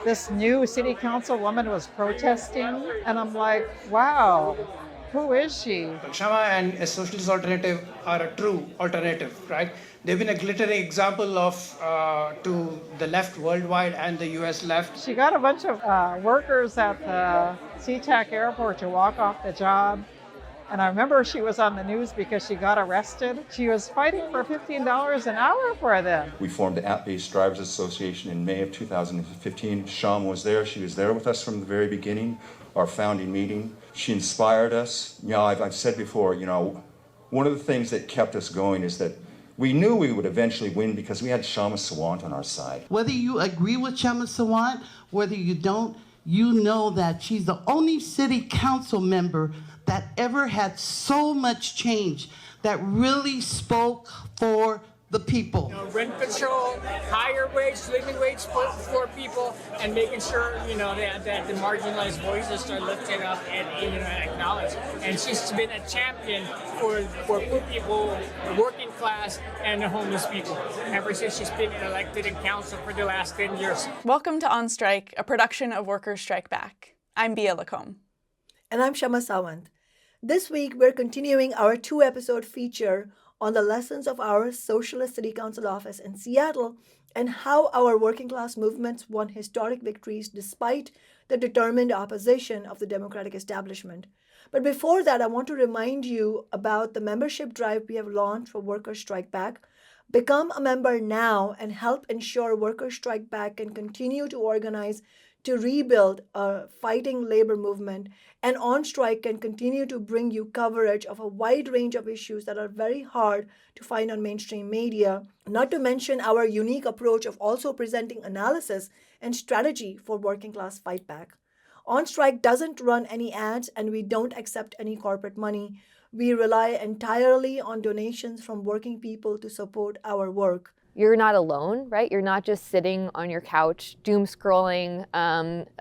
this new city council woman was protesting, and I'm like, wow, who is she? Kshama and a Socialist Alternative are a true alternative, right? They've been a glittering example of to the left worldwide and the US left. She got a bunch of workers at the SeaTac airport to walk off the job. And I remember she was on the news because she got arrested. She was fighting for $15 an hour for them. We formed the App-Based Drivers Association in May of 2015. Kshama was there. She was there with us from the very beginning, our founding meeting. She inspired us. I've said before, one of the things that kept us going is that we knew we would eventually win because we had Kshama Sawant on our side. Whether you agree with Kshama Sawant, whether you don't, you know that she's the only city council member that ever had so much change, that really spoke for the people. Rent control, higher wage, living wage for people, and making sure that the marginalized voices are lifted up and acknowledged. And she's been a champion for poor people, the working class, and the homeless people ever since she's been elected in council for the last 10 years. Welcome to On Strike, a production of Workers Strike Back. I'm Bia Lacombe. And I'm Kshama Sawant. This week, we're continuing our 2-episode feature on the lessons of our Socialist City Council office in Seattle and how our working class movements won historic victories despite the determined opposition of the Democratic establishment. But before that, I want to remind you about the membership drive we have launched for Workers Strike Back. Become a member now and help ensure Workers Strike Back can continue to organize to rebuild a fighting labor movement, and On Strike can continue to bring you coverage of a wide range of issues that are very hard to find on mainstream media, not to mention our unique approach of also presenting analysis and strategy for working class fight back. On Strike doesn't run any ads, and we don't accept any corporate money. We rely entirely on donations from working people to support our work. You're not alone, right? You're not just sitting on your couch, doom scrolling,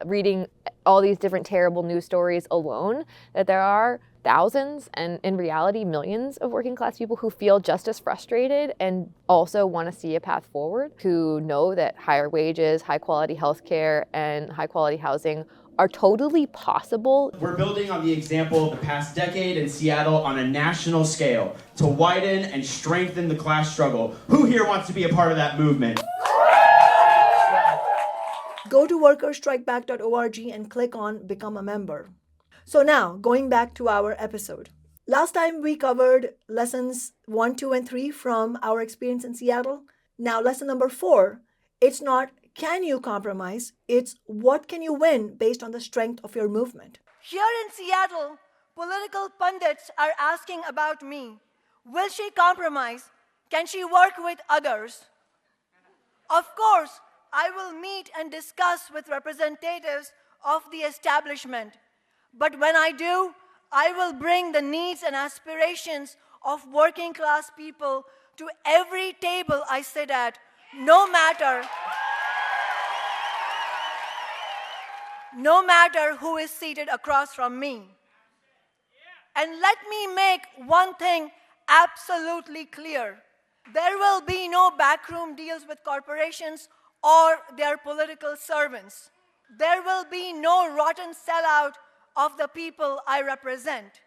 reading all these different terrible news stories alone, that there are thousands and in reality millions of working class people who feel just as frustrated and also want to see a path forward, who know that higher wages, high quality healthcare, and high quality housing are totally possible. We're building on the example of the past decade in Seattle on a national scale to widen and strengthen the class struggle. Who here wants to be a part of that movement? Go to workersstrikeback.org and click on Become a Member. So now, going back to our episode. Last time we covered lessons 1, 2, and 3 from our experience in Seattle. Now, lesson number 4, it's not can you compromise, it's what can you win based on the strength of your movement. Here in Seattle, political pundits are asking about me. Will she compromise? Can she work with others? Of course, I will meet and discuss with representatives of the establishment. But when I do, I will bring the needs and aspirations of working class people to every table I sit at, no matter who is seated across from me. And let me make one thing absolutely clear. There will be no backroom deals with corporations or their political servants. There will be no rotten sellout of the people I represent.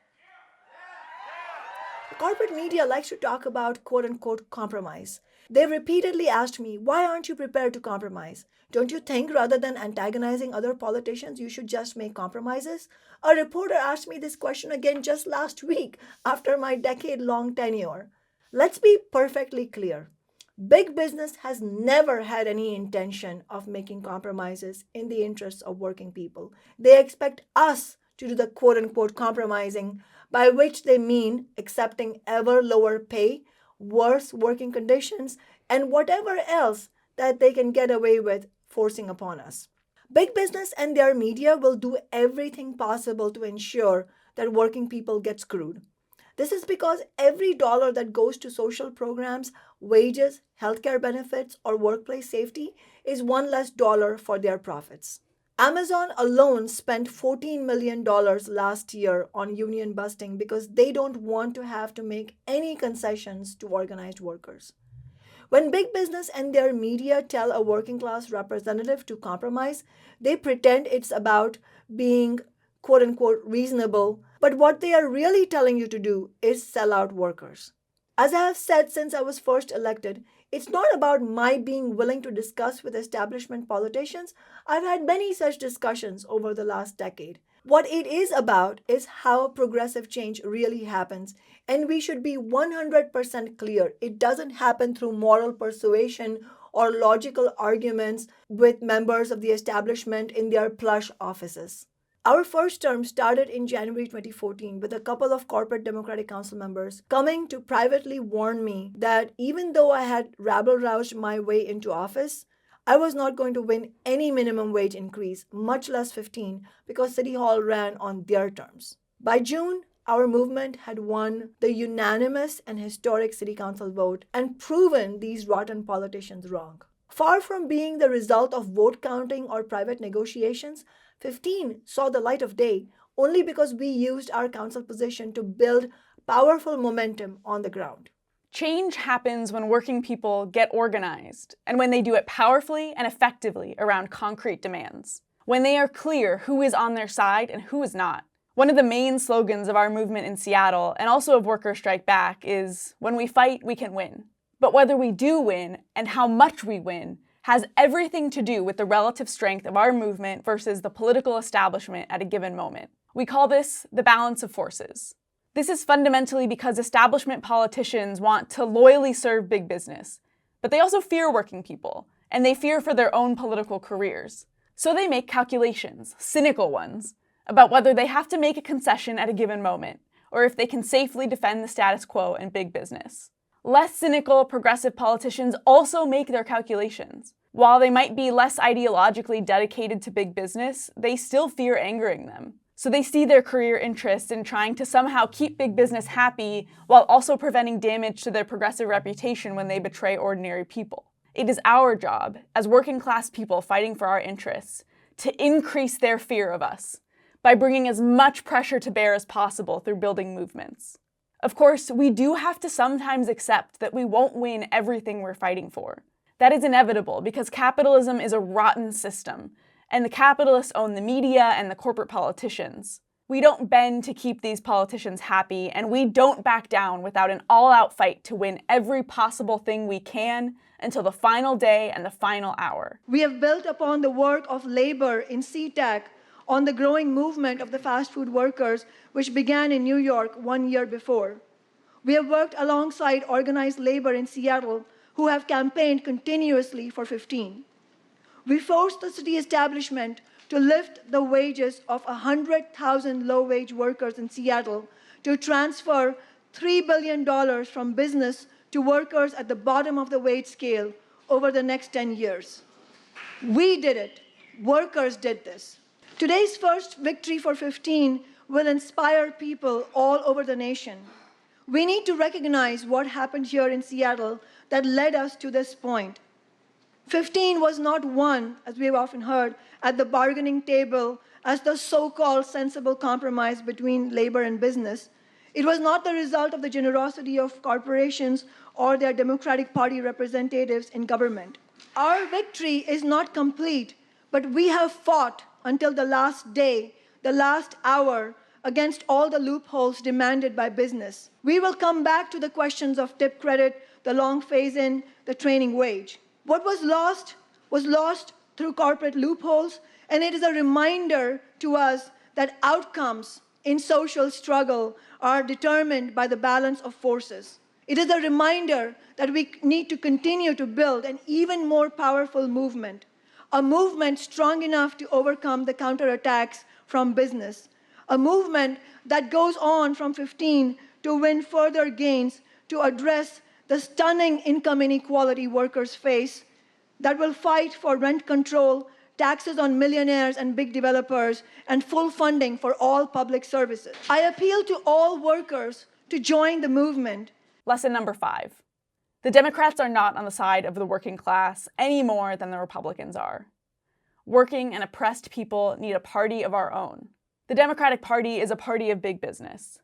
Corporate media likes to talk about quote-unquote compromise. They repeatedly asked me, why aren't you prepared to compromise? Don't you think rather than antagonizing other politicians, you should just make compromises? A reporter asked me this question again just last week after my decade-long tenure. Let's be perfectly clear. Big business has never had any intention of making compromises in the interests of working people. They expect us to do the quote-unquote compromising, by which they mean accepting ever lower pay, worse working conditions, and whatever else that they can get away with forcing upon us. Big business and their media will do everything possible to ensure that working people get screwed. This is because every dollar that goes to social programs, wages, healthcare benefits, or workplace safety is one less dollar for their profits. Amazon alone spent $14 million last year on union busting because they don't want to have to make any concessions to organized workers. When big business and their media tell a working class representative to compromise, they pretend it's about being quote unquote reasonable, but what they are really telling you to do is sell out workers. As I have said since I was first elected, it's not about my being willing to discuss with establishment politicians. I've had many such discussions over the last decade. What it is about is how progressive change really happens, and we should be 100% clear. It doesn't happen through moral persuasion or logical arguments with members of the establishment in their plush offices. Our first term started in January 2014 with a couple of corporate Democratic Council members coming to privately warn me that even though I had rabble-roused my way into office, I was not going to win any minimum wage increase, much less 15, because City Hall ran on their terms. By June, our movement had won the unanimous and historic City Council vote and proven these rotten politicians wrong. Far from being the result of vote counting or private negotiations, 15 saw the light of day only because we used our council position to build powerful momentum on the ground. Change happens when working people get organized, and when they do it powerfully and effectively around concrete demands. When they are clear who is on their side and who is not. One of the main slogans of our movement in Seattle, and also of Workers Strike Back, is, "When we fight, we can win." But whether we do win and how much we win has everything to do with the relative strength of our movement versus the political establishment at a given moment. We call this the balance of forces. This is fundamentally because establishment politicians want to loyally serve big business, but they also fear working people, and they fear for their own political careers. So they make calculations, cynical ones, about whether they have to make a concession at a given moment, or if they can safely defend the status quo in big business. Less cynical, progressive politicians also make their calculations. While they might be less ideologically dedicated to big business, they still fear angering them. So they see their career interests in trying to somehow keep big business happy while also preventing damage to their progressive reputation when they betray ordinary people. It is our job, as working class people fighting for our interests, to increase their fear of us by bringing as much pressure to bear as possible through building movements. Of course, we do have to sometimes accept that we won't win everything we're fighting for. That is inevitable because capitalism is a rotten system, and the capitalists own the media and the corporate politicians. We don't bend to keep these politicians happy, and we don't back down without an all-out fight to win every possible thing we can until the final day and the final hour. We have built upon the work of labor in CTAC on the growing movement of the fast food workers, which began in New York 1 year before. We have worked alongside organized labor in Seattle, who have campaigned continuously for 15. We forced the city establishment to lift the wages of 100,000 low-wage workers in Seattle to transfer $3 billion from business to workers at the bottom of the wage scale over the next 10 years. We did it. Workers did this. Today's first victory for 15 will inspire people all over the nation. We need to recognize what happened here in Seattle that led us to this point. 15 was not won, as we have often heard, at the bargaining table as the so-called sensible compromise between labor and business. It was not the result of the generosity of corporations or their Democratic Party representatives in government. Our victory is not complete, but we have fought until the last day, the last hour, against all the loopholes demanded by business. We will come back to the questions of tip credit, the long phase-in, the training wage. What was lost through corporate loopholes, and it is a reminder to us that outcomes in social struggle are determined by the balance of forces. It is a reminder that we need to continue to build an even more powerful movement, a movement strong enough to overcome the counterattacks from business, a movement that goes on from 15 to win further gains to address the stunning income inequality workers face, that will fight for rent control, taxes on millionaires and big developers, and full funding for all public services. I appeal to all workers to join the movement. Lesson number 5. The Democrats are not on the side of the working class any more than the Republicans are. Working and oppressed people need a party of our own. The Democratic Party is a party of big business.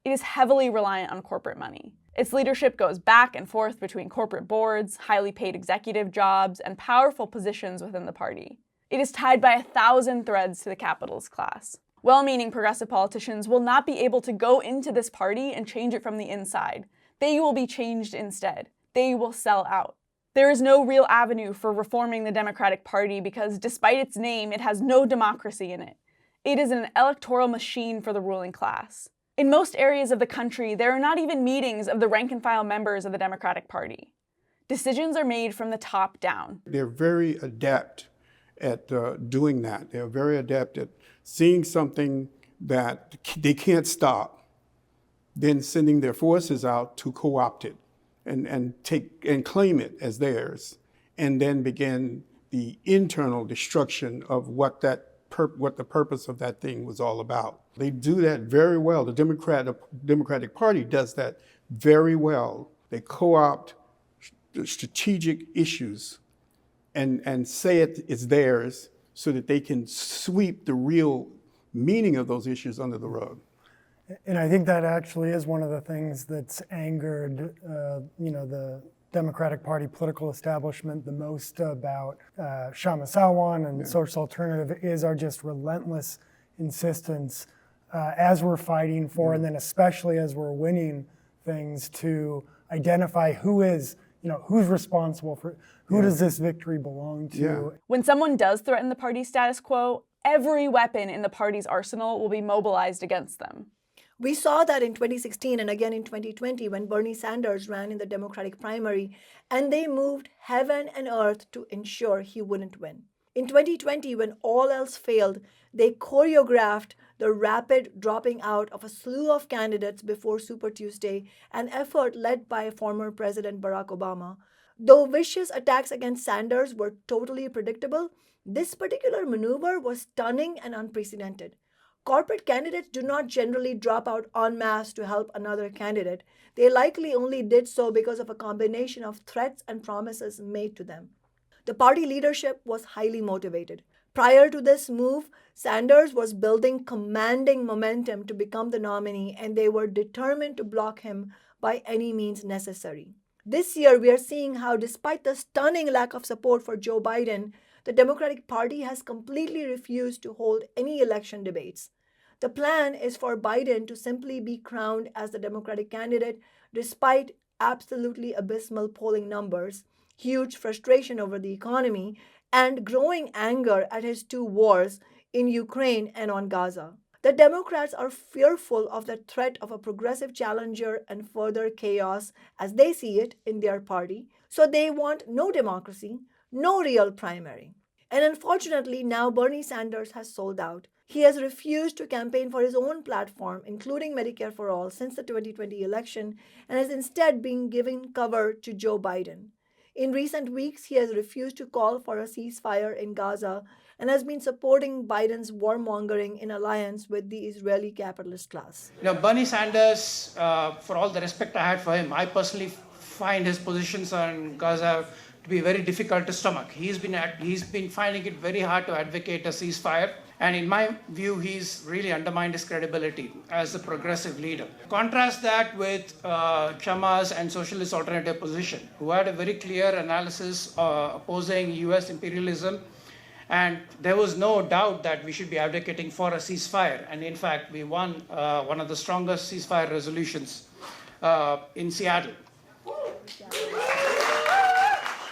It is heavily reliant on corporate money. Its leadership goes back and forth between corporate boards, highly paid executive jobs, and powerful positions within the party. It is tied by 1,000 threads to the capitalist class. Well-meaning progressive politicians will not be able to go into this party and change it from the inside. They will be changed instead. They will sell out. There is no real avenue for reforming the Democratic Party because, despite its name, it has no democracy in it. It is an electoral machine for the ruling class. In most areas of the country, there are not even meetings of the rank-and-file members of the Democratic Party. Decisions are made from the top down. They're very adept at doing that. They're very adept at seeing something that they can't stop, then sending their forces out to co-opt it and claim it as theirs, and then begin the internal destruction of what the purpose of that thing was all about. They do that very well. The Democratic Party does that very well. They co-opt strategic issues and say it is theirs so that they can sweep the real meaning of those issues under the rug. And I think that actually is one of the things that's angered, the Democratic Party political establishment the most about Kshama Sawant and Socialist Alternative is our just relentless insistence as we're fighting for, and then especially as we're winning things, to identify who's responsible for, who does this victory belong to? Yeah. When someone does threaten the party's status quo, every weapon in the party's arsenal will be mobilized against them. We saw that in 2016 and again in 2020 when Bernie Sanders ran in the Democratic primary, and they moved heaven and earth to ensure he wouldn't win. In 2020, when all else failed, they choreographed the rapid dropping out of a slew of candidates before Super Tuesday, an effort led by former President Barack Obama. Though vicious attacks against Sanders were totally predictable, this particular maneuver was stunning and unprecedented. Corporate candidates do not generally drop out en masse to help another candidate. They likely only did so because of a combination of threats and promises made to them. The party leadership was highly motivated. Prior to this move, Sanders was building commanding momentum to become the nominee, and they were determined to block him by any means necessary. This year, we are seeing how, despite the stunning lack of support for Joe Biden, the Democratic Party has completely refused to hold any election debates. The plan is for Biden to simply be crowned as the Democratic candidate despite absolutely abysmal polling numbers, huge frustration over the economy, and growing anger at his two wars in Ukraine and on Gaza. The Democrats are fearful of the threat of a progressive challenger and further chaos as they see it in their party, so they want no democracy, no real primary. And unfortunately, now Bernie Sanders has sold out. He has refused to campaign for his own platform, including Medicare for All, since the 2020 election, and has instead been giving cover to Joe Biden. In recent weeks, he has refused to call for a ceasefire in Gaza and has been supporting Biden's warmongering in alliance with the Israeli capitalist class. Bernie Sanders, for all the respect I had for him, I personally find his positions on Gaza to be very difficult to stomach. He's been finding it very hard to advocate a ceasefire, and in my view, he's really undermined his credibility as a progressive leader. Contrast that with Kshama's and Socialist Alternative position, who had a very clear analysis opposing US imperialism, and there was no doubt that we should be advocating for a ceasefire. And in fact, we won one of the strongest ceasefire resolutions in Seattle.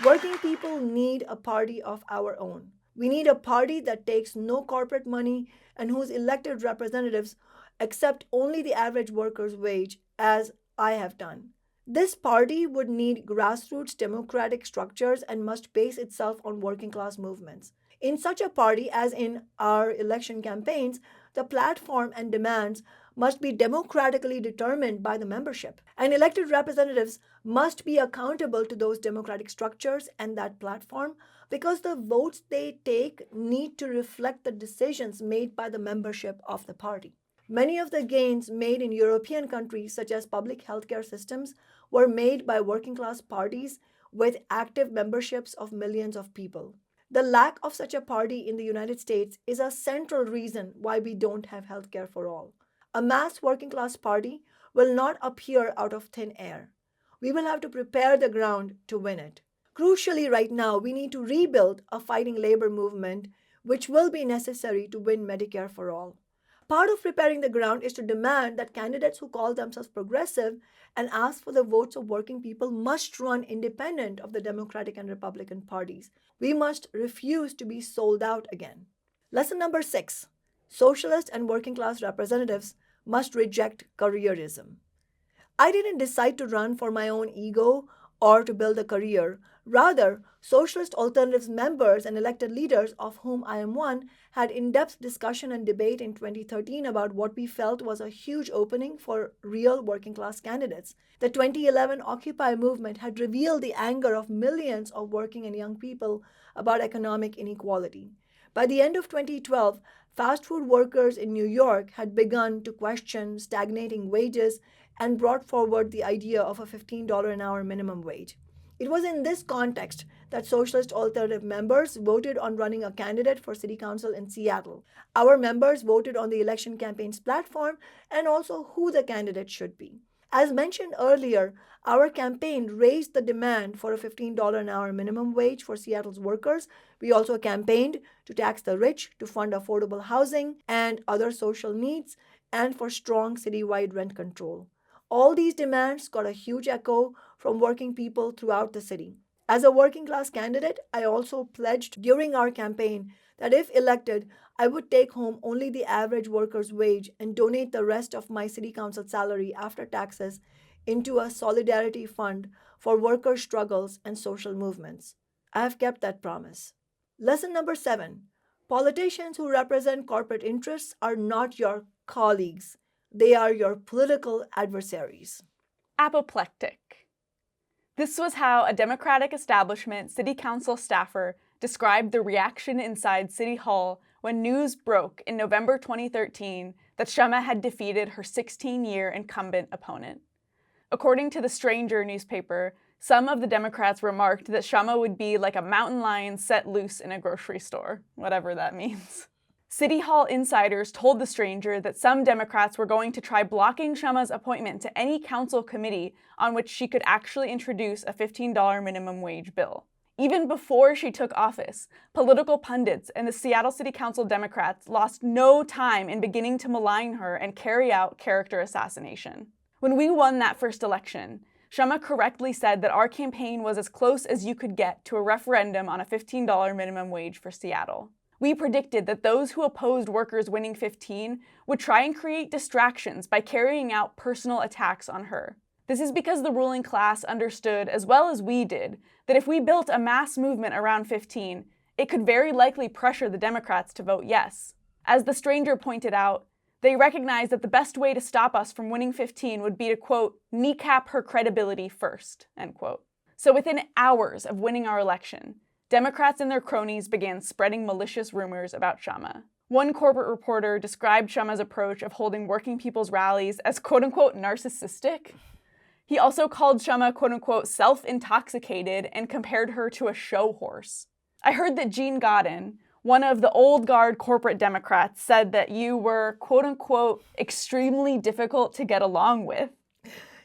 Working people need a party of our own. We need a party that takes no corporate money and whose elected representatives accept only the average worker's wage, as I have done. This party would need grassroots democratic structures and must base itself on working class movements. In such a party, as in our election campaigns, the platform and demands must be democratically determined by the membership, and elected representatives must be accountable to those democratic structures and that platform, because the votes they take need to reflect the decisions made by the membership of the party. Many of the gains made in European countries, such as public healthcare systems, were made by working class parties with active memberships of millions of people. The lack of such a party in the United States is a central reason why we don't have healthcare for all. A mass working class party will not appear out of thin air. We will have to prepare the ground to win it. Crucially, right now, we need to rebuild a fighting labor movement, which will be necessary to win Medicare for all. Part of preparing the ground is to demand that candidates who call themselves progressive and ask for the votes of working people must run independent of the Democratic and Republican parties. We must refuse to be sold out again. Lesson number 6. Socialist and working class representatives must reject careerism. I didn't decide to run for my own ego or to build a career. Rather, Socialist Alternatives members and elected leaders, of whom I am one, had in-depth discussion and debate in 2013 about what we felt was a huge opening for real working-class candidates. The 2011 Occupy movement had revealed the anger of millions of working and young people about economic inequality. By the end of 2012, fast food workers in New York had begun to question stagnating wages and brought forward the idea of a $15 an hour minimum wage. It was in this context that Socialist Alternative members voted on running a candidate for City Council in Seattle. Our members voted on the election campaign's platform and also who the candidate should be. As mentioned earlier, our campaign raised the demand for a $15 an hour minimum wage for Seattle's workers. We also campaigned to tax the rich, to fund affordable housing and other social needs, and for strong citywide rent control. All these demands got a huge echo from working people throughout the city. As a working class candidate, I also pledged during our campaign that if elected, I would take home only the average worker's wage and donate the rest of my city council salary after taxes into a solidarity fund for worker struggles and social movements. I have kept that promise. Lesson number 7. Politicians who represent corporate interests are not your colleagues. They are your political adversaries. Apoplectic. This was how a Democratic establishment city council staffer described the reaction inside City Hall when news broke in November 2013 that Kshama had defeated her 16-year incumbent opponent. According to the Stranger newspaper, some of the Democrats remarked that Kshama would be like a mountain lion set loose in a grocery store, whatever that means. City Hall insiders told the Stranger that some Democrats were going to try blocking Kshama's appointment to any council committee on which she could actually introduce a $15 minimum wage bill. Even before she took office, political pundits and the Seattle City Council Democrats lost no time in beginning to malign her and carry out character assassination. When we won that first election, Kshama correctly said that our campaign was as close as you could get to a referendum on a $15 minimum wage for Seattle. We predicted that those who opposed workers winning 15 would try and create distractions by carrying out personal attacks on her. This is because the ruling class understood, as well as we did, that if we built a mass movement around 15, it could very likely pressure the Democrats to vote yes. As the Stranger pointed out, they recognized that the best way to stop us from winning 15 would be to, quote, kneecap her credibility first, end quote. So within hours of winning our election, Democrats and their cronies began spreading malicious rumors about Kshama. One corporate reporter described Kshama's approach of holding working people's rallies as quote-unquote narcissistic. He also called Kshama quote-unquote self-intoxicated and compared her to a show horse. I heard that Gene Godin, one of the old guard corporate Democrats, said that you were quote-unquote extremely difficult to get along with.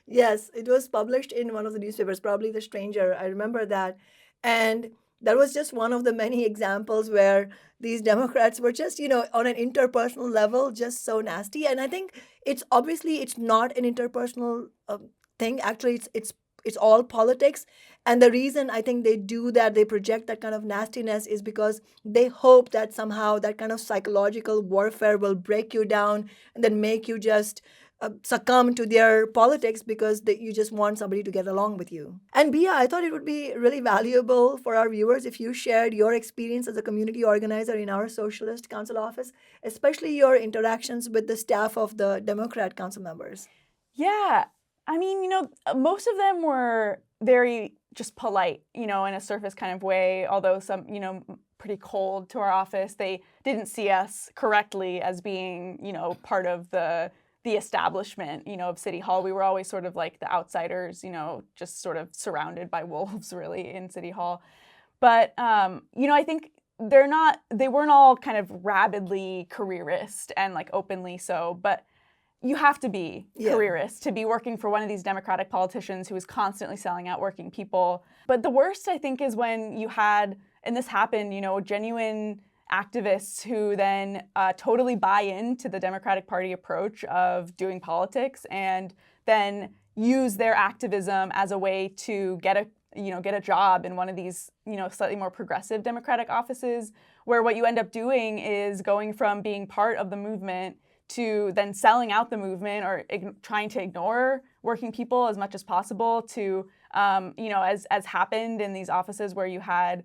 Yes, it was published in one of the newspapers, probably The Stranger. I remember that. And that was just one of the many examples where these Democrats were just, on an interpersonal level, just so nasty. And I think it's not an interpersonal thing. Actually, it's all politics. And the reason I think they do that, they project that kind of nastiness, is because they hope that somehow that kind of psychological warfare will break you down and then make you just succumb to their politics because you just want somebody to get along with you. And Bia, I thought it would be really valuable for our viewers if you shared your experience as a community organizer in our Socialist Council office, especially your interactions with the staff of the Democrat council members. Yeah, I mean, most of them were very just polite, in a surface kind of way, although some, pretty cold to our office. They didn't see us correctly as being, part of the establishment, of City Hall. We were always sort of like the outsiders, just sort of surrounded by wolves really in City Hall. But, I think they weren't all kind of rabidly careerist and like openly so, but you have to be Yeah. careerist to be working for one of these Democratic politicians who is constantly selling out working people. But the worst, I think, is when you had, and this happened, genuine activists who then totally buy into the Democratic Party approach of doing politics and then use their activism as a way to get a job in one of these, slightly more progressive Democratic offices, where what you end up doing is going from being part of the movement to then selling out the movement or trying to ignore working people as much as possible to, as happened in these offices where you had,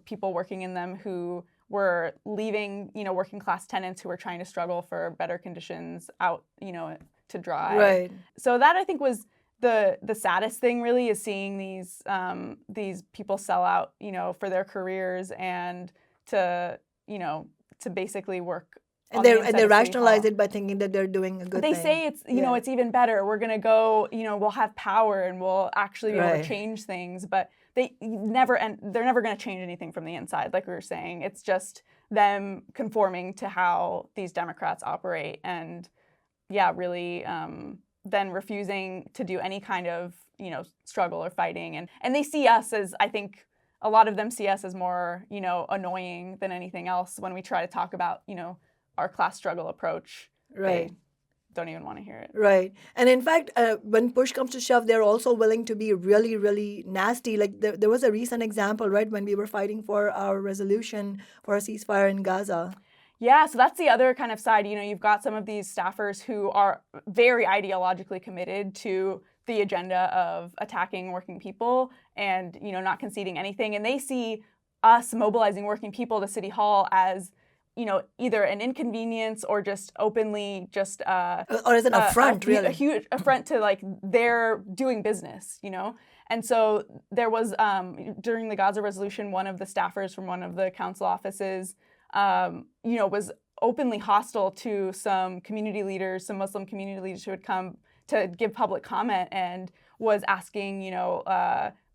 people working in them who were leaving, working class tenants who were trying to struggle for better conditions out, to dry. Right. So that I think was the saddest thing really, is seeing these people sell out, for their careers and to basically work. And they rationalize it by thinking that they're doing a good thing. They say it's it's even better. We're gonna go, we'll have power and we'll actually be able to change things. But they're never gonna change anything from the inside, like we were saying. It's just them conforming to how these Democrats operate, and really then refusing to do any kind of struggle or fighting. And they see us as, I think a lot of them see us as more annoying than anything else when we try to talk about our class struggle approach. Right. They don't even want to hear it. Right. And in fact, when push comes to shove, they're also willing to be really, really nasty. Like there was a recent example, right, when we were fighting for our resolution for a ceasefire in Gaza. Yeah, so that's the other kind of side. You've got some of these staffers who are very ideologically committed to the agenda of attacking working people and, not conceding anything. And they see us mobilizing working people to City Hall as either an inconvenience or just openly just or as an affront, really. A huge affront to like their doing business, And so there was during the Gaza resolution, one of the staffers from one of the council offices, was openly hostile to some community leaders, some Muslim community leaders who had come to give public comment, and was asking,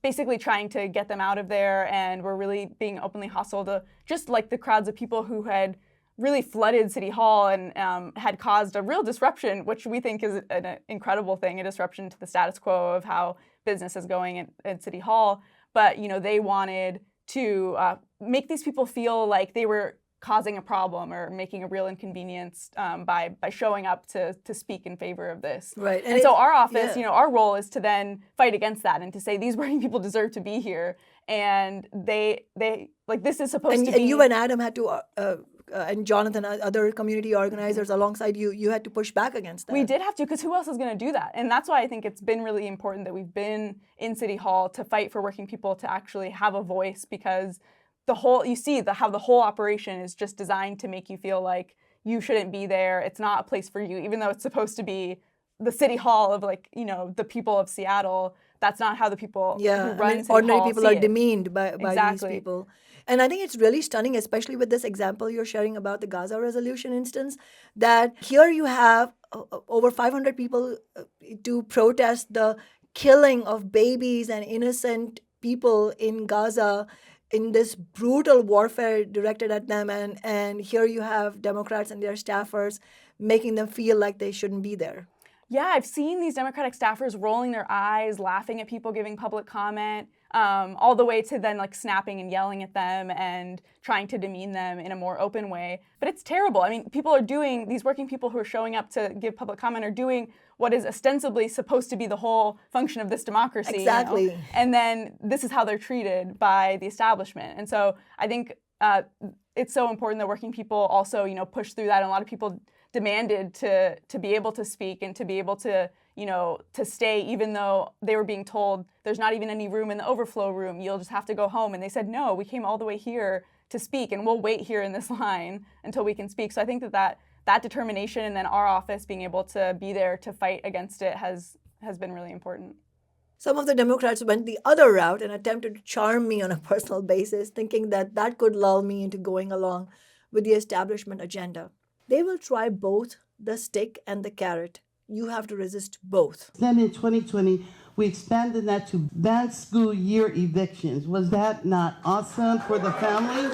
basically trying to get them out of there, and were really being openly hostile to just like the crowds of people who had really flooded City Hall and had caused a real disruption, which we think is an incredible thing, a disruption to the status quo of how business is going at City Hall. But, they wanted to make these people feel like they were causing a problem or making a real inconvenience by showing up to speak in favor of this. Right. And so our office, our role is to then fight against that and to say these working people deserve to be here, and they like this is supposed to be. And you and Adam had to, and Jonathan, other community organizers alongside you, you had to push back against that. We did have to, because who else is going to do that? And that's why I think it's been really important that we've been in City Hall to fight for working people to actually have a voice, because how the whole operation is just designed to make you feel like you shouldn't be there. It's not a place for you, even though it's supposed to be the City Hall of the people of Seattle. That's not how the people who run City ordinary Hall people see are it. demeaned by Exactly. these people. And I think it's really stunning, especially with this example you're sharing about the Gaza resolution instance, that here you have over 500 people to protest the killing of babies and innocent people in Gaza in this brutal warfare directed at them. And here you have Democrats and their staffers making them feel like they shouldn't be there. Yeah, I've seen these Democratic staffers rolling their eyes, laughing at people giving public comment, all the way to then snapping and yelling at them and trying to demean them in a more open way. But it's terrible. I mean, these working people who are showing up to give public comment are doing what is ostensibly supposed to be the whole function of this democracy. Exactly. And then this is how they're treated by the establishment. And so I think it's so important that working people also, push through that. And a lot of people demanded to be able to speak and to be able to, to stay, even though they were being told there's not even any room in the overflow room. You'll just have to go home. And they said, no, we came all the way here to speak, and we'll wait here in this line until we can speak. So I think that determination, and then our office being able to be there to fight against it has been really important. Some of the Democrats went the other route and attempted to charm me on a personal basis, thinking that could lull me into going along with the establishment agenda. They will try both the stick and the carrot. You have to resist both. Then in 2020, we expanded that to banned school year evictions. Was that not awesome for the families?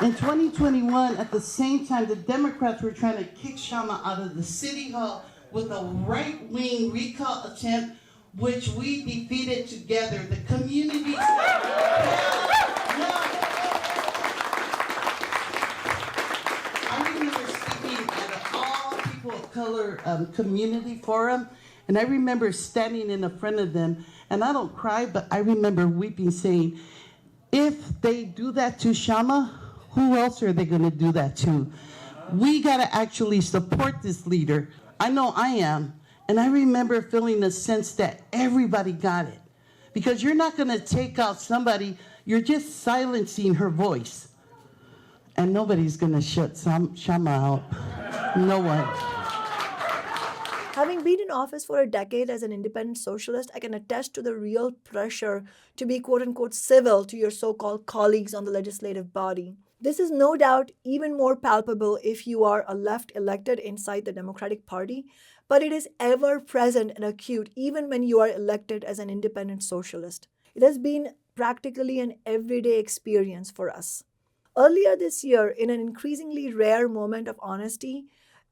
In 2021, at the same time, the Democrats were trying to kick Kshama out of the city hall with a right-wing recall attempt, which we defeated together. The community said, no. I remember speaking at an all-people of color community forum, and I remember standing in the front of them, and I don't cry, but I remember weeping, saying, if they do that to Kshama, who else are they going to do that to? We got to actually support this leader. I know I am. And I remember feeling the sense that everybody got it. Because you're not going to take out somebody, you're just silencing her voice. And nobody's going to shut Kshama out. No one. Having been in office for a decade as an independent socialist, I can attest to the real pressure to be quote-unquote civil to your so-called colleagues on the legislative body. This is no doubt even more palpable if you are a left elected inside the Democratic Party, but it is ever present and acute even when you are elected as an independent socialist. It has been practically an everyday experience for us. Earlier this year, in an increasingly rare moment of honesty,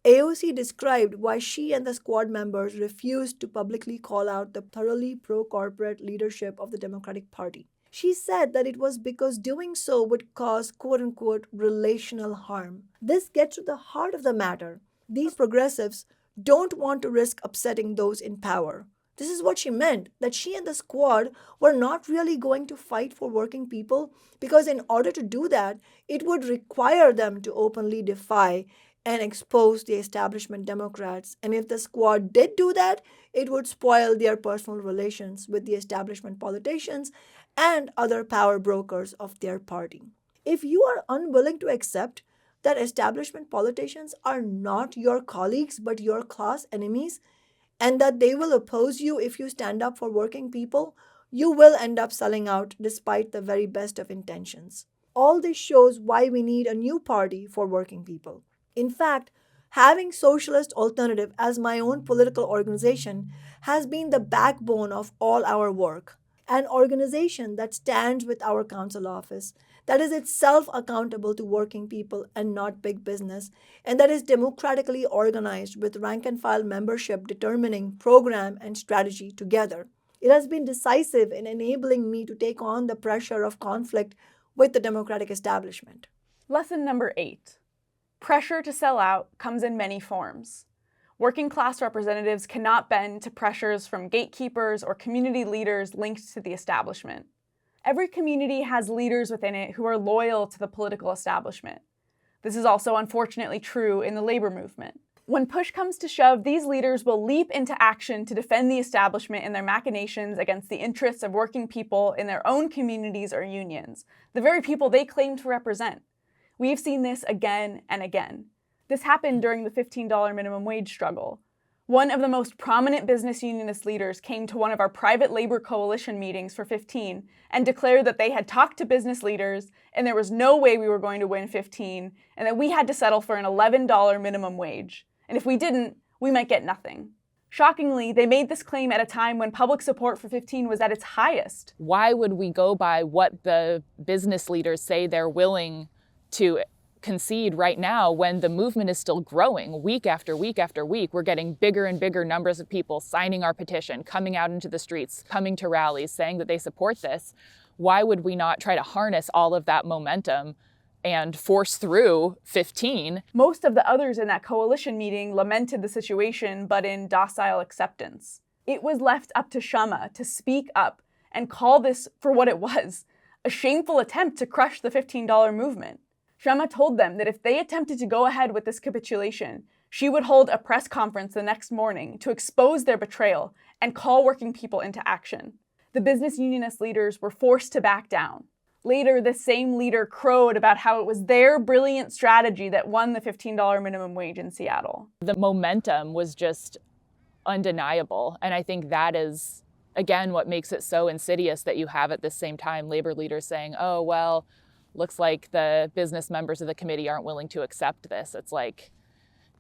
AOC described why she and the squad members refused to publicly call out the thoroughly pro-corporate leadership of the Democratic Party. She said that it was because doing so would cause quote-unquote relational harm. This gets to the heart of the matter. These progressives don't want to risk upsetting those in power. This is what she meant, that she and the squad were not really going to fight for working people because in order to do that, it would require them to openly defy and expose the establishment Democrats. And if the squad did do that, it would spoil their personal relations with the establishment politicians and other power brokers of their party. If you are unwilling to accept that establishment politicians are not your colleagues but your class enemies, and that they will oppose you if you stand up for working people, you will end up selling out despite the very best of intentions. All this shows why we need a new party for working people. In fact, having Socialist Alternative as my own political organization has been the backbone of all our work. An organization that stands with our council office, that is itself accountable to working people and not big business, and that is democratically organized with rank-and-file membership determining program and strategy together. It has been decisive in enabling me to take on the pressure of conflict with the Democratic establishment. Lesson number 8. Pressure to sell out comes in many forms. Working class representatives cannot bend to pressures from gatekeepers or community leaders linked to the establishment. Every community has leaders within it who are loyal to the political establishment. This is also unfortunately true in the labor movement. When push comes to shove, these leaders will leap into action to defend the establishment in their machinations against the interests of working people in their own communities or unions, the very people they claim to represent. We've seen this again and again. This happened during the $15 minimum wage struggle. One of the most prominent business unionist leaders came to one of our private labor coalition meetings for 15 and declared that they had talked to business leaders and there was no way we were going to win 15 and that we had to settle for an $11 minimum wage. And if we didn't, we might get nothing. Shockingly, they made this claim at a time when public support for 15 was at its highest. Why would we go by what the business leaders say they're willing to concede right now when the movement is still growing week after week after week? We're getting bigger and bigger numbers of people signing our petition, coming out into the streets, coming to rallies, saying that they support this. Why would we not try to harness all of that momentum and force through 15? Most of the others in that coalition meeting lamented the situation, but in docile acceptance. It was left up to Kshama to speak up and call this for what it was, a shameful attempt to crush the $15 movement. Kshama told them that if they attempted to go ahead with this capitulation, she would hold a press conference the next morning to expose their betrayal and call working people into action. The business unionist leaders were forced to back down. Later, this same leader crowed about how it was their brilliant strategy that won the $15 minimum wage in Seattle. The momentum was just undeniable, and I think that is, again, what makes it so insidious that you have at the same time labor leaders saying, oh, well, looks like the business members of the committee aren't willing to accept this. It's like,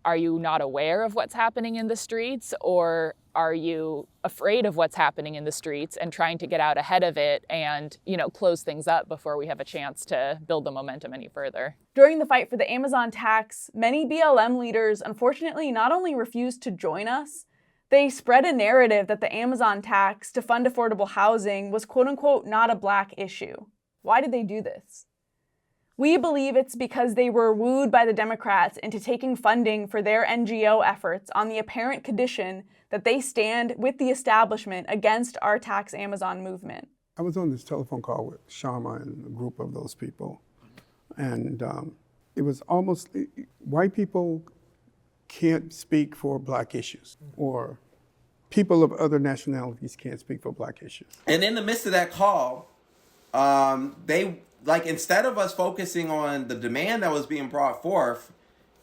Are you not aware of what's happening in the streets, or are you afraid of what's happening in the streets and trying to get out ahead of it and, close things up before we have a chance to build the momentum any further? During the fight for the Amazon tax, many BLM leaders unfortunately not only refused to join us, they spread a narrative that the Amazon tax to fund affordable housing was quote unquote not a Black issue. Why did they do this? We believe it's because they were wooed by the Democrats into taking funding for their NGO efforts on the apparent condition that they stand with the establishment against our tax Amazon movement. I was on this telephone call with Kshama and a group of those people, and it was almost, white people can't speak for Black issues, or people of other nationalities can't speak for Black issues. And in the midst of that call, instead of us focusing on the demand that was being brought forth,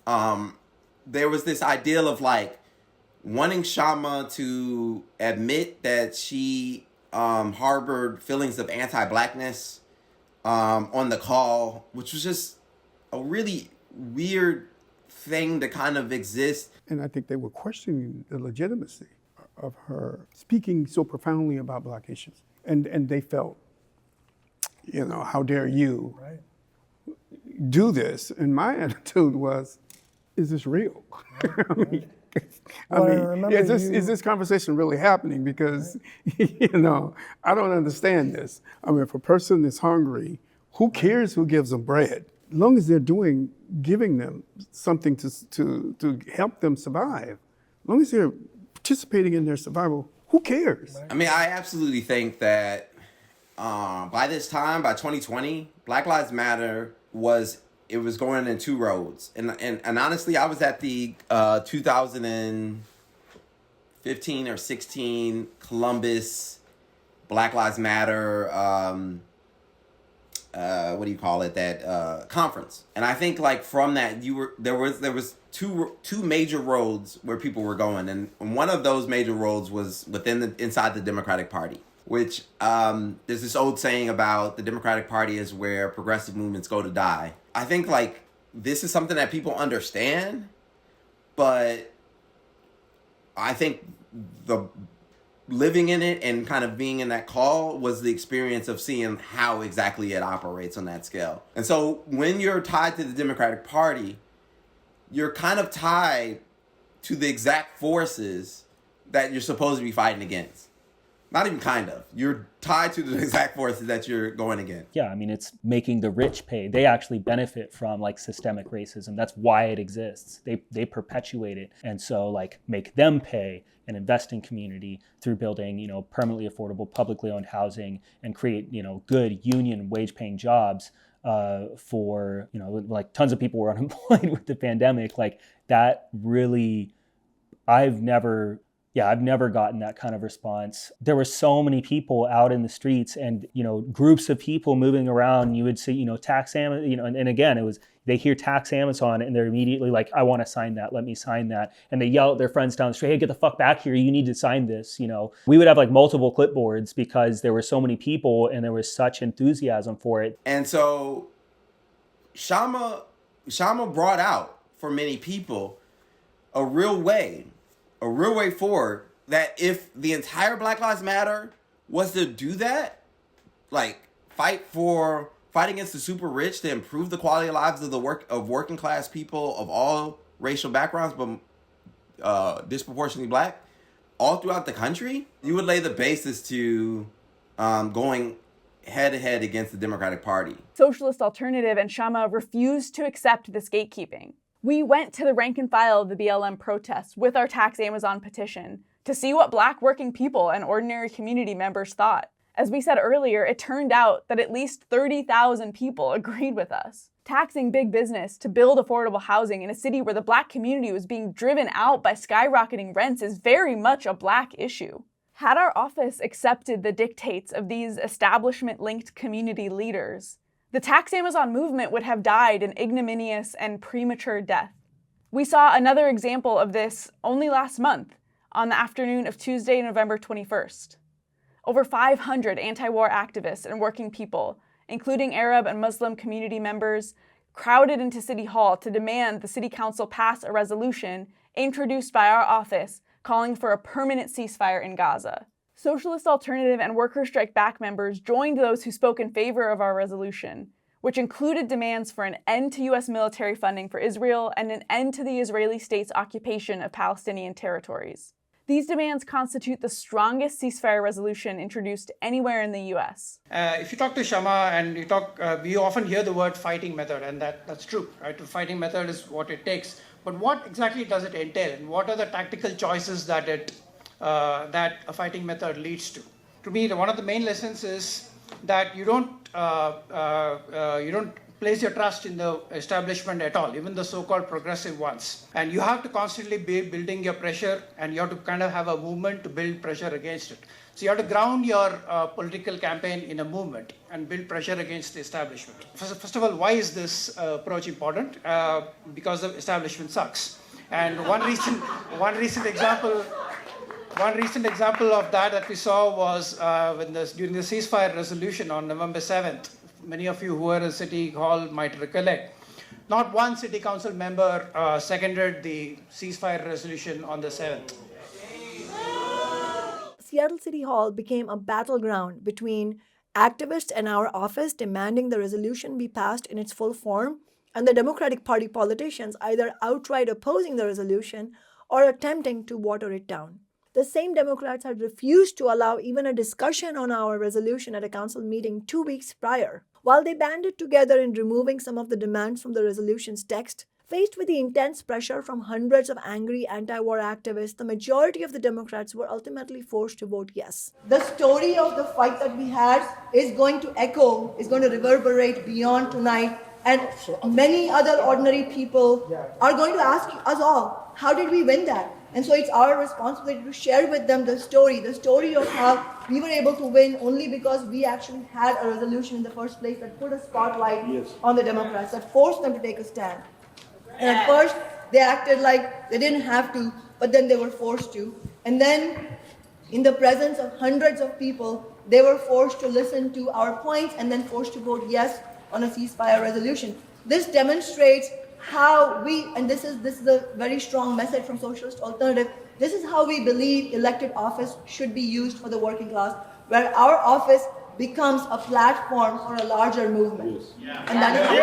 there was this ideal of wanting Kshama to admit that she harbored feelings of anti-Blackness on the call, which was just a really weird thing to kind of exist. And I think they were questioning the legitimacy of her speaking so profoundly about Black issues. And they felt, how dare you do this? And my attitude was, is this real? Is this conversation really happening? Because, I don't understand this. If a person is hungry, who cares who gives them bread? As long as they're giving them something to help them survive, as long as they're participating in their survival, who cares? I absolutely think that by this time, by 2020, Black Lives Matter was going in two roads. And honestly, I was at the 2015 or 16 Columbus Black Lives Matter, conference. And I think from that, there was two major roads where people were going. And one of those major roads was inside the Democratic Party, which there's this old saying about the Democratic Party is where progressive movements go to die. I think this is something that people understand, but I think the living in it and kind of being in that call was the experience of seeing how exactly it operates on that scale. And so when you're tied to the Democratic Party, you're kind of tied to the exact forces that you're supposed to be fighting against. Not even kind of. You're tied to the exact forces that you're going against. Yeah, it's making the rich pay. They actually benefit from systemic racism. That's why it exists. They perpetuate it. And so make them pay and invest in community through building, permanently affordable, publicly owned housing and create, good union wage paying jobs for, tons of people were unemployed with the pandemic. That really, I've never gotten that kind of response. There were so many people out in the streets and, groups of people moving around. You would see, tax Amazon, and again, it was, they hear tax Amazon and they're immediately like, I want to sign that. Let me sign that. And they yell at their friends down the street, hey, get the fuck back here. You need to sign this. We would have multiple clipboards because there were so many people and there was such enthusiasm for it. And so Kshama brought out for many people a real way forward, that if the entire Black Lives Matter was to do that, fight against the super rich to improve the quality of lives of working class people of all racial backgrounds, but disproportionately Black, all throughout the country, you would lay the basis to going head to head against the Democratic Party. Socialist Alternative and Kshama refused to accept this gatekeeping. We went to the rank and file of the BLM protests with our Tax Amazon petition to see what Black working people and ordinary community members thought. As we said earlier, it turned out that at least 30,000 people agreed with us. Taxing big business to build affordable housing in a city where the Black community was being driven out by skyrocketing rents is very much a Black issue. Had our office accepted the dictates of these establishment-linked community leaders, the Tax Amazon movement would have died an ignominious and premature death. We saw another example of this only last month, on the afternoon of Tuesday, November 21st. Over 500 anti-war activists and working people, including Arab and Muslim community members, crowded into City Hall to demand the City Council pass a resolution introduced by our office calling for a permanent ceasefire in Gaza. Socialist Alternative and Workers' Strike Back members joined those who spoke in favor of our resolution, which included demands for an end to U.S. military funding for Israel and an end to the Israeli state's occupation of Palestinian territories. These demands constitute the strongest ceasefire resolution introduced anywhere in the U.S. If you talk to Kshama and you talk, we often hear the word fighting method, and that's true, right? The fighting method is what it takes. But what exactly does it entail, and what are the tactical choices that that a fighting method leads to? To me, one of the main lessons is that you don't place your trust in the establishment at all, even the so-called progressive ones. And you have to constantly be building your pressure, and you have to kind of have a movement to build pressure against it. So you have to ground your political campaign in a movement and build pressure against the establishment. First of all, why is this approach important? Because the establishment sucks. And one recent example of that we saw was during the ceasefire resolution on November 7th. Many of you who were in City Hall might recollect. Not one City Council member seconded the ceasefire resolution on the 7th. Seattle City Hall became a battleground between activists and our office demanding the resolution be passed in its full form, and the Democratic Party politicians either outright opposing the resolution or attempting to water it down. The same Democrats had refused to allow even a discussion on our resolution at a council meeting 2 weeks prior. While they banded together in removing some of the demands from the resolution's text, faced with the intense pressure from hundreds of angry anti-war activists, the majority of the Democrats were ultimately forced to vote yes. The story of the fight that we had is going to echo, is going to reverberate beyond tonight, and many other ordinary people are going to ask us all, how did we win that? And so it's our responsibility to share with them the story of how we were able to win only because we actually had a resolution in the first place that put a spotlight on the Democrats, that forced them to take a stand. And at first, they acted like they didn't have to, but then they were forced to. And then, in the presence of hundreds of people, they were forced to listen to our points and then forced to vote yes on a ceasefire resolution. This demonstrates how we, and this is a very strong message from Socialist Alternative, this is how we believe elected office should be used for the working class, where our office becomes a platform for a larger movement. And that is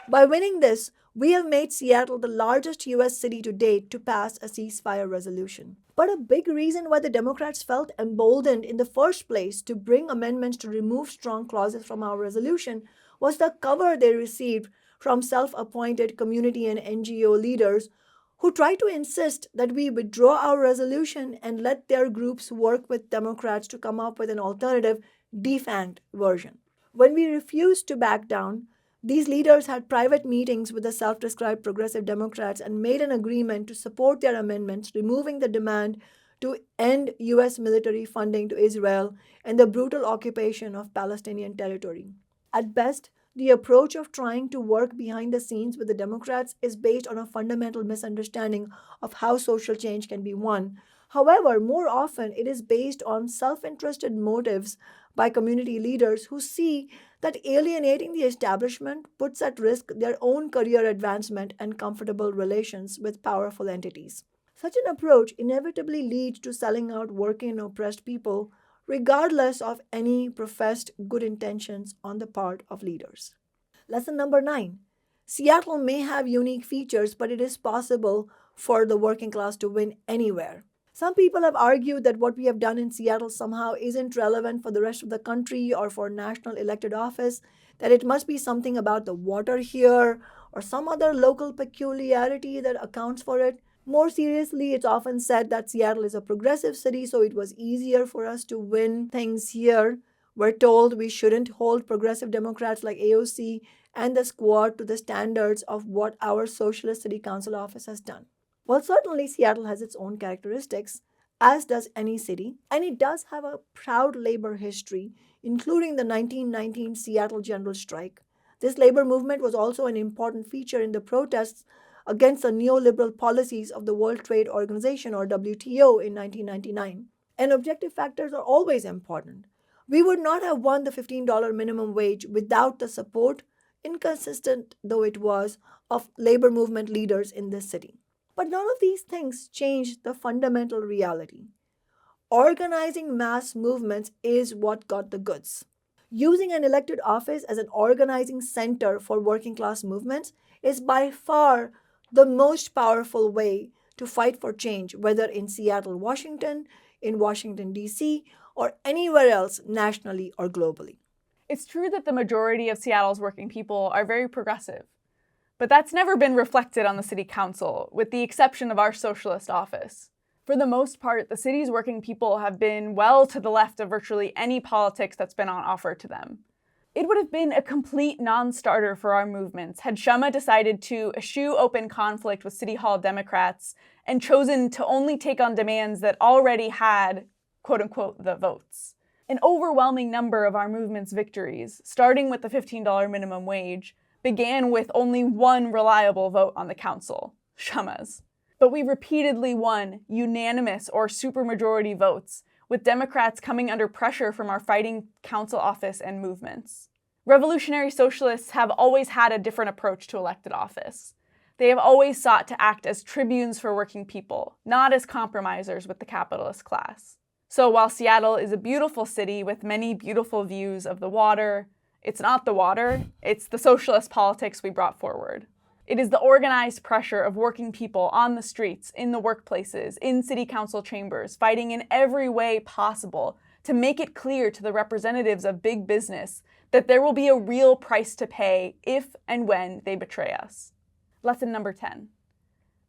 By winning this, we have made Seattle the largest U.S. city to date to pass a ceasefire resolution. But a big reason why the Democrats felt emboldened in the first place to bring amendments to remove strong clauses from our resolution was the cover they received from self-appointed community and NGO leaders who tried to insist that we withdraw our resolution and let their groups work with Democrats to come up with an alternative, defanged version. When we refused to back down, these leaders had private meetings with the self-described progressive Democrats and made an agreement to support their amendments, removing the demand to end U.S. military funding to Israel and the brutal occupation of Palestinian territory. At best, the approach of trying to work behind the scenes with the Democrats is based on a fundamental misunderstanding of how social change can be won. However, more often it is based on self-interested motives by community leaders who see that alienating the establishment puts at risk their own career advancement and comfortable relations with powerful entities. Such an approach inevitably leads to selling out working and oppressed people, regardless of any professed good intentions on the part of leaders. Lesson number 9. Seattle may have unique features, but it is possible for the working class to win anywhere. Some people have argued that what we have done in Seattle somehow isn't relevant for the rest of the country or for national elected office, that it must be something about the water here or some other local peculiarity that accounts for it. More seriously, it's often said that Seattle is a progressive city, so it was easier for us to win things here. We're told we shouldn't hold progressive Democrats like AOC and the Squad to the standards of what our Socialist City Council office has done. Well, certainly Seattle has its own characteristics, as does any city, and it does have a proud labor history, including the 1919 Seattle General Strike. This labor movement was also an important feature in the protests against the neoliberal policies of the World Trade Organization, or WTO, in 1999. And objective factors are always important. We would not have won the $15 minimum wage without the support, inconsistent though it was, of labor movement leaders in this city. But none of these things change the fundamental reality. Organizing mass movements is what got the goods. Using an elected office as an organizing center for working class movements is by far the most powerful way to fight for change, whether in Seattle, Washington, in Washington, D.C., or anywhere else nationally or globally. It's true that the majority of Seattle's working people are very progressive, but that's never been reflected on the city council, with the exception of our socialist office. For the most part, the city's working people have been well to the left of virtually any politics that's been on offer to them. It would have been a complete non-starter for our movements had Kshama decided to eschew open conflict with City Hall Democrats and chosen to only take on demands that already had, quote-unquote, the votes. An overwhelming number of our movement's victories, starting with the $15 minimum wage, began with only one reliable vote on the council, Kshama's. But we repeatedly won unanimous or supermajority votes, with Democrats coming under pressure from our fighting council office and movements. Revolutionary socialists have always had a different approach to elected office. They have always sought to act as tribunes for working people, not as compromisers with the capitalist class. So while Seattle is a beautiful city with many beautiful views of the water, it's not the water, it's the socialist politics we brought forward. It is the organized pressure of working people on the streets, in the workplaces, in city council chambers, fighting in every way possible to make it clear to the representatives of big business that there will be a real price to pay if and when they betray us. Lesson number 10.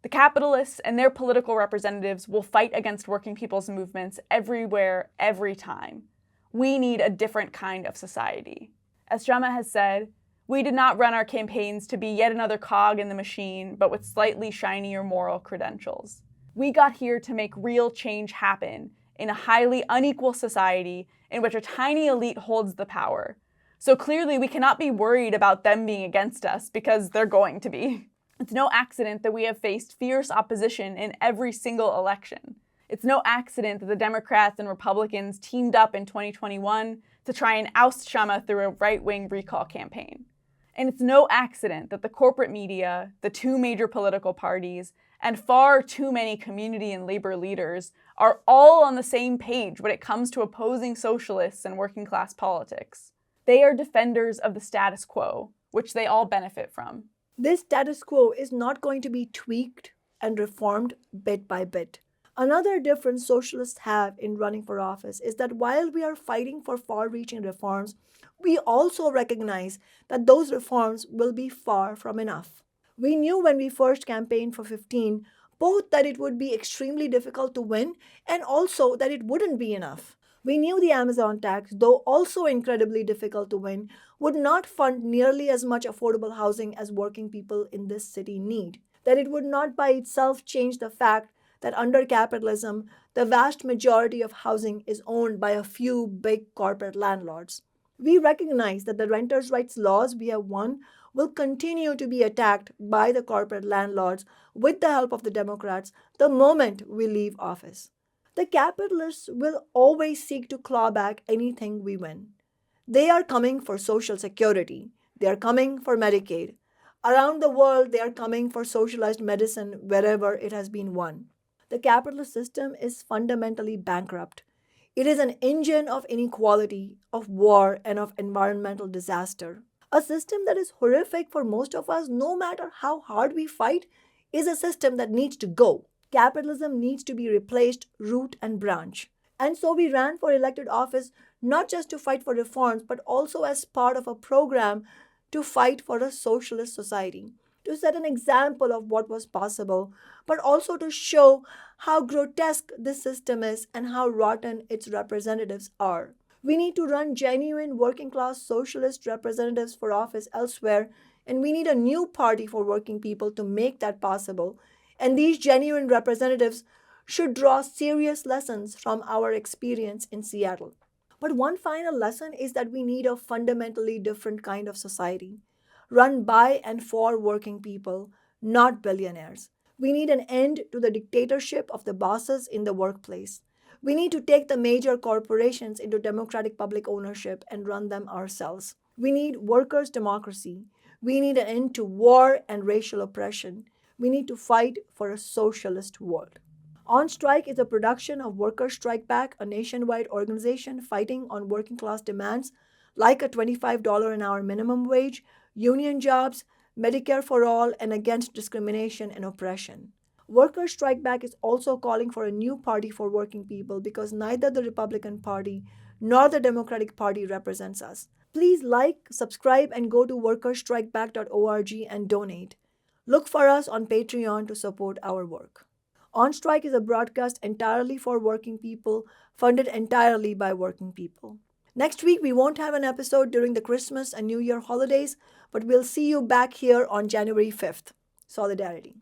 The capitalists and their political representatives will fight against working people's movements everywhere, every time. We need a different kind of society. As Kshama has said, we did not run our campaigns to be yet another cog in the machine, but with slightly shinier moral credentials. We got here to make real change happen in a highly unequal society in which a tiny elite holds the power. So clearly we cannot be worried about them being against us, because they're going to be. It's no accident that we have faced fierce opposition in every single election. It's no accident that the Democrats and Republicans teamed up in 2021 to try and oust Kshama through a right-wing recall campaign. And it's no accident that the corporate media, the two major political parties, and far too many community and labor leaders are all on the same page when it comes to opposing socialists and working class politics. They are defenders of the status quo, which they all benefit from. This status quo is not going to be tweaked and reformed bit by bit. Another difference socialists have in running for office is that while we are fighting for far-reaching reforms, we also recognize that those reforms will be far from enough. We knew when we first campaigned for 15, both that it would be extremely difficult to win and also that it wouldn't be enough. We knew the Amazon tax, though also incredibly difficult to win, would not fund nearly as much affordable housing as working people in this city need. That it would not by itself change the fact that under capitalism, the vast majority of housing is owned by a few big corporate landlords. We recognize that the renters' rights laws we have won will continue to be attacked by the corporate landlords with the help of the Democrats the moment we leave office. The capitalists will always seek to claw back anything we win. They are coming for Social Security. They are coming for Medicaid. Around the world, they are coming for socialized medicine wherever it has been won. The capitalist system is fundamentally bankrupt. It is an engine of inequality, of war, and of environmental disaster. A system that is horrific for most of us, no matter how hard we fight, is a system that needs to go. Capitalism needs to be replaced root and branch. And so we ran for elected office not just to fight for reforms, but also as part of a program to fight for a socialist society, to set an example of what was possible, but also to show how grotesque this system is and how rotten its representatives are. We need to run genuine working-class socialist representatives for office elsewhere, and we need a new party for working people to make that possible. And these genuine representatives should draw serious lessons from our experience in Seattle. But one final lesson is that we need a fundamentally different kind of society, run by and for working people, not billionaires. We need an end to the dictatorship of the bosses in the workplace. We need to take the major corporations into democratic public ownership and run them ourselves. We need workers' democracy. We need an end to war and racial oppression. We need to fight for a socialist world. On Strike is a production of Workers' Strike Back, a nationwide organization fighting on working class demands like a $25 an hour minimum wage, union jobs, Medicare for all, and against discrimination and oppression. Workers' Strike Back is also calling for a new party for working people because neither the Republican Party nor the Democratic Party represents us. Please like, subscribe, and go to workersstrikeback.org and donate. Look for us on Patreon to support our work. On Strike is a broadcast entirely for working people, funded entirely by working people. Next week, we won't have an episode during the Christmas and New Year holidays, but we'll see you back here on January 5th. Solidarity.